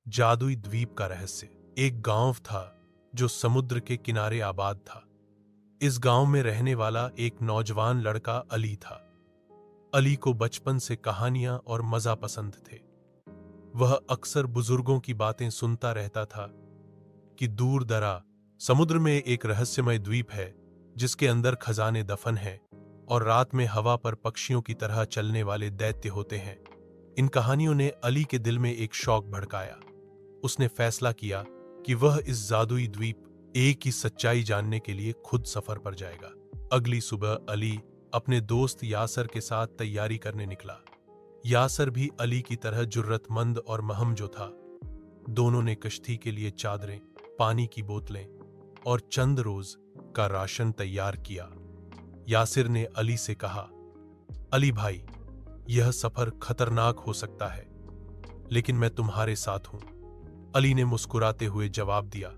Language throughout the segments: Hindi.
जादुई द्वीप का रहस्य। एक गांव था जो समुद्र के किनारे आबाद था। इस गांव में रहने वाला एक नौजवान लड़का अली था। अली को बचपन से कहानियां और मजा पसंद थे। वह अक्सर बुजुर्गों की बातें सुनता रहता था कि दूर दरा समुद्र में एक रहस्यमय द्वीप है जिसके अंदर खजाने दफन हैं और रात में हवा पर पक्षियों की तरह चलने वाले दैत्य होते हैं। इन कहानियों ने अली के दिल में एक शौक भड़काया। उसने फैसला किया कि वह इस जादुई द्वीप एक की सच्चाई जानने के लिए खुद सफर पर जाएगा। अगली सुबह अली अपने दोस्त यासर के साथ तैयारी करने निकला। यासर भी अली की तरह जुर्रतमंद और महमजो था। दोनों ने कश्ती के लिए चादरें, पानी की बोतलें और चंद रोज का राशन तैयार किया। यासिर ने अली से कहा, अली भाई, यह सफर खतरनाक हो सकता है, लेकिन मैं तुम्हारे साथ हूं। अली ने मुस्कुराते हुए जवाब दिया,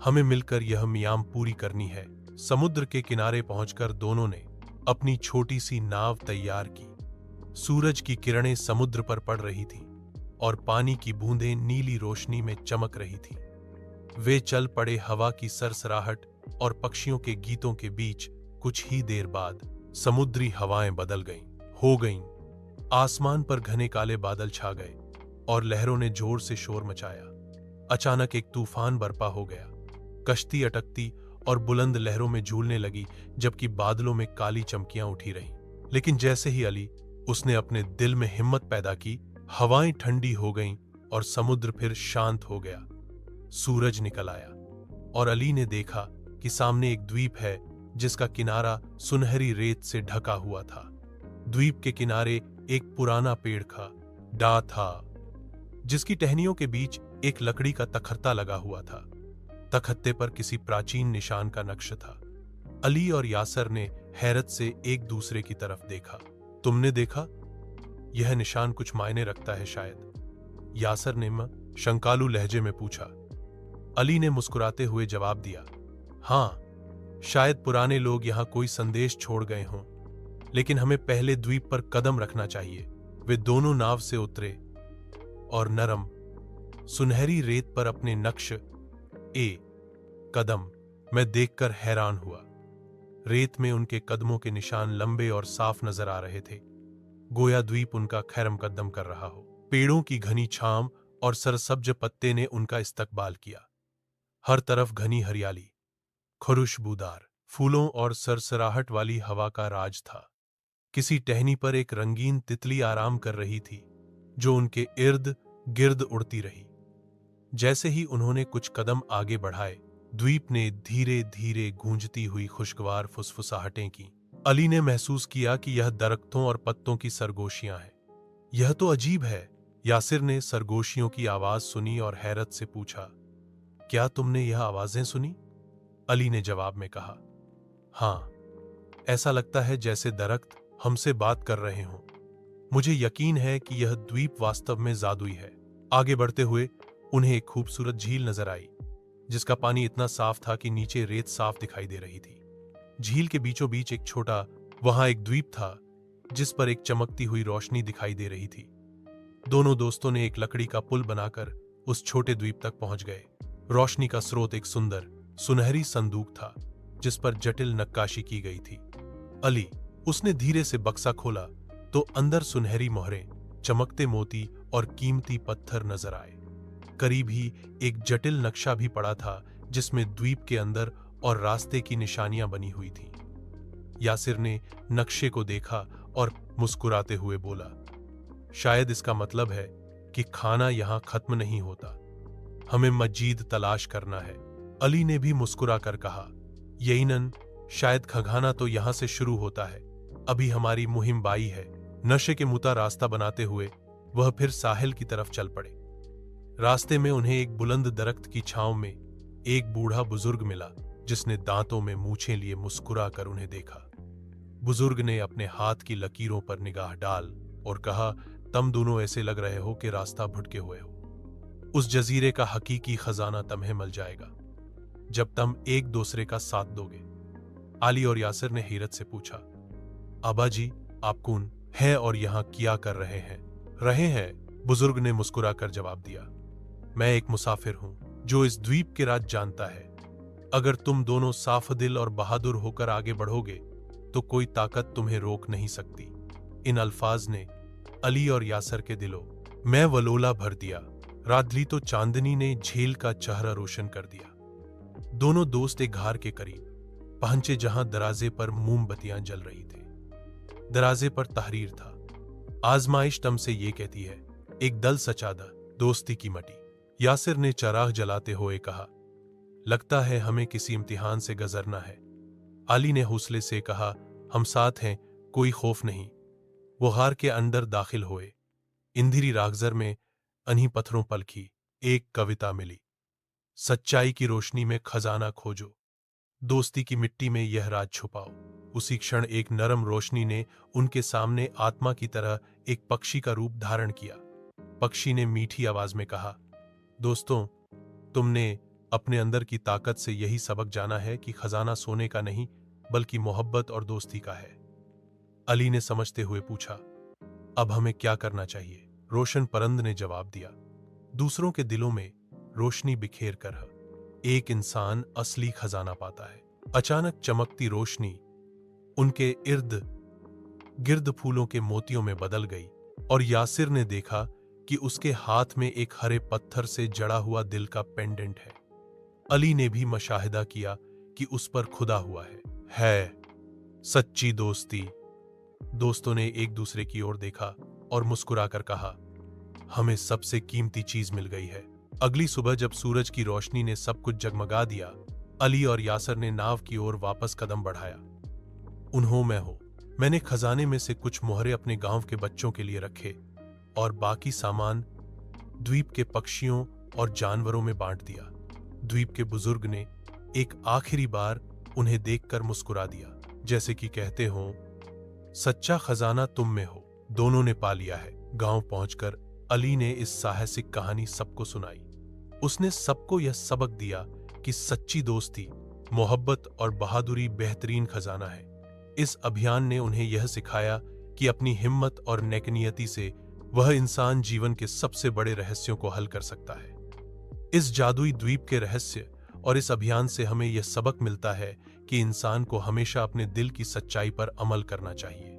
हमें मिलकर यह मियाम पूरी करनी है। समुद्र के किनारे पहुंचकर दोनों ने अपनी छोटी सी नाव तैयार की। सूरज की किरणें समुद्र पर पड़ रही थीं और पानी की बूंदें नीली रोशनी में चमक रही थीं। वे चल पड़े। हवा की सरसराहट और पक्षियों के गीतों के बीच कुछ ही देर बाद समुद्री हवाएं बदल हो गईं। आसमान पर घने काले बादल छा गए और लहरों ने जोर से शोर मचाया। अचानक एक तूफान बरपा हो गया। कश्ती अटकती और बुलंद लहरों में झूलने लगी, जबकि बादलों में काली चमकियां उठी रहीं। लेकिन जैसे ही अली उसने अपने दिल में हिम्मत पैदा की, हवाएं ठंडी हो गईं और समुद्र फिर शांत हो गया। सूरज निकल आया और अली ने देखा कि सामने एक द्वीप है जिसका किनारा सुनहरी रेत से ढका हुआ था। द्वीप के किनारे एक पुराना पेड़ का डा था जिसकी टहनियों के बीच एक लकड़ी का तखत्ता लगा हुआ था। तखत्ते पर किसी प्राचीन निशान का नक्श था। अली और यासर ने हैरत से एक दूसरे की तरफ देखा। तुमने देखा? यह निशान कुछ मायने रखता है शायद, यासर ने शंकालू लहजे में पूछा। अली ने मुस्कुराते हुए जवाब दिया, हां, शायद पुराने लोग यहां कोई संदेश छोड़ गए हों, लेकिन हमें पहले द्वीप पर कदम रखना चाहिए। वे दोनों नाव से उतरे और नरम सुनहरी रेत पर अपने नक्श कदम मैं देखकर हैरान हुआ। रेत में उनके कदमों के निशान लंबे और साफ नजर आ रहे थे, गोया द्वीप उनका खैरम कदम कर रहा हो। पेड़ों की घनी छांव और सरसब्ज पत्ते ने उनका इस्तकबाल किया। हर तरफ घनी हरियाली, खुशबूदार फूलों और सरसराहट वाली हवा का राज था। किसी टहनी पर एक रंगीन तितली आराम कर रही थी, जो उनके इर्द गिर्द उड़ती रही। जैसे ही उन्होंने कुछ कदम आगे बढ़ाए, द्वीप ने धीरे धीरे गूंजती हुई खुशगवार फुसफुसाहटें की। अली ने महसूस किया कि यह दरख्तों और पत्तों की सरगोशियां हैं। यह तो अजीब है। यासिर ने सरगोशियों की आवाज सुनी और हैरत से पूछा, क्या तुमने यह आवाजें सुनी? अली ने जवाब में कहा, हां, ऐसा लगता है जैसे दरख्त हमसे बात कर रहे हों। मुझे यकीन है कि यह द्वीप वास्तव में जादुई है। आगे बढ़ते हुए उन्हें एक खूबसूरत झील नजर आई, जिसका पानी इतना साफ था कि नीचे रेत साफ दिखाई दे रही थी। झील के बीचों बीच वहां एक द्वीप था जिस पर एक चमकती हुई रोशनी दिखाई दे रही थी। दोनों दोस्तों ने एक लकड़ी का पुल बनाकर उस छोटे द्वीप तक पहुंच गए। रोशनी का स्रोत एक सुंदर सुनहरी संदूक था जिस पर जटिल नक्काशी की गई थी। अली, उसने धीरे से बक्सा खोला तो अंदर सुनहरी मोहरें, चमकते मोती और कीमती पत्थर नजर आए। करीब ही एक जटिल नक्शा भी पड़ा था जिसमें द्वीप के अंदर और रास्ते की निशानियां बनी हुई थीं। यासिर ने नक्शे को देखा और मुस्कुराते हुए बोला, शायद इसका मतलब है कि खाना यहां खत्म नहीं होता, हमें मजीद तलाश करना है। अली ने भी मुस्कुराकर कहा, यकीनन, शायद खजाना तो यहां से शुरू होता है। अभी हमारी मुहिम बाई है। नशे के मुता रास्ता बनाते हुए वह फिर साहिल की तरफ चल पड़े। रास्ते में उन्हें एक बुलंद दरख्त की छांव में एक बूढ़ा बुजुर्ग मिला, जिसने दांतों में मूछें लिए मुस्कुरा कर उन्हें देखा। बुजुर्ग ने अपने हाथ की लकीरों पर निगाह डाल और कहा, तुम दोनों ऐसे लग रहे हो कि रास्ता भटके हुए हो। उस जजीरे का हकीकी खजाना तुम्हें मिल जाएगा जब तुम एक दूसरे का साथ दोगे। अली और यासिर ने हैरत से पूछा, अबा जी, आप कौन हैं और यहाँ क्या कर रहे हैं? बुजुर्ग ने मुस्कुराकर जवाब दिया, मैं एक मुसाफिर हूं जो इस द्वीप के राज जानता है। अगर तुम दोनों साफ दिल और बहादुर होकर आगे बढ़ोगे तो कोई ताकत तुम्हें रोक नहीं सकती। इन अल्फाज ने अली और यासर के दिलों में वलोला भर दिया। रात ढली तो चांदनी ने झील का चेहरा रोशन कर दिया। दोनों दोस्त एक घार के करीब पहुंचे जहां दराजे पर मोमबत्तियां जल रही थी। दराजे पर तहरीर था, आजमाइश तम से ये कहती है, एक दल सचादा दोस्ती की मटी। यासिर ने चराग जलाते हुए कहा, लगता है हमें किसी इम्तिहान से गुजरना है। अली ने हौसले से कहा, हम साथ हैं, कोई खौफ नहीं। वो गार के अंदर दाखिल हुए। इंधिरी रागजर में अन्हीं पत्थरों पलखी एक कविता मिली, सच्चाई की रोशनी में खजाना खोजो, दोस्ती की मिट्टी में यह राज छुपाओ। उसी क्षण एक नरम रोशनी ने उनके सामने आत्मा की तरह एक पक्षी का रूप धारण किया। पक्षी ने मीठी आवाज में कहा, दोस्तों, तुमने अपने अंदर की ताकत से यही सबक जाना है कि खजाना सोने का नहीं बल्कि मोहब्बत और दोस्ती का है। अली ने समझते हुए पूछा, अब हमें क्या करना चाहिए? रोशन परंद ने जवाब दिया, दूसरों के दिलों में रोशनी बिखेर कर एक इंसान असली खजाना पाता है। अचानक चमकती रोशनी उनके इर्द गिर्द फूलों के मोतियों में बदल गई और यासिर ने देखा कि उसके हाथ में एक हरे पत्थर से जड़ा हुआ दिल का पेंडेंट है। अली ने भी मशाहिदा किया कि उस पर खुदा हुआ है सच्ची दोस्ती। दोस्तों ने एक दूसरे की ओर देखा और मुस्कुराकर कहा, हमें सबसे कीमती चीज मिल गई है। अगली सुबह जब सूरज की रोशनी ने सब कुछ जगमगा दिया, अली और यासर ने नाव की ओर वापस कदम बढ़ाया। उन्हों मैं हो, मैंने खजाने में से कुछ मोहरे अपने गांव के बच्चों के लिए रखे और बाकी सामान द्वीप के पक्षियों और जानवरों में बांट दिया। द्वीप के बुजुर्ग ने एक आखिरी बार उन्हें देखकर मुस्कुरा दिया, जैसे कि कहते हो, सच्चा खजाना तुम में हो, दोनों ने पा लिया है। गांव पहुंचकर अली ने इस साहसिक कहानी सबको सुनाई। उसने सबको यह सबक दिया कि सच्ची दोस्ती, मोहब्बत और बहादुरी बेहतरीन खजाना है। इस अभियान ने उन्हें यह सिखाया कि अपनी हिम्मत और नेकनियती से वह इंसान जीवन के सबसे बड़े रहस्यों को हल कर सकता है। इस जादुई द्वीप के रहस्य और इस अभियान से हमें यह सबक मिलता है कि इंसान को हमेशा अपने दिल की सच्चाई पर अमल करना चाहिए।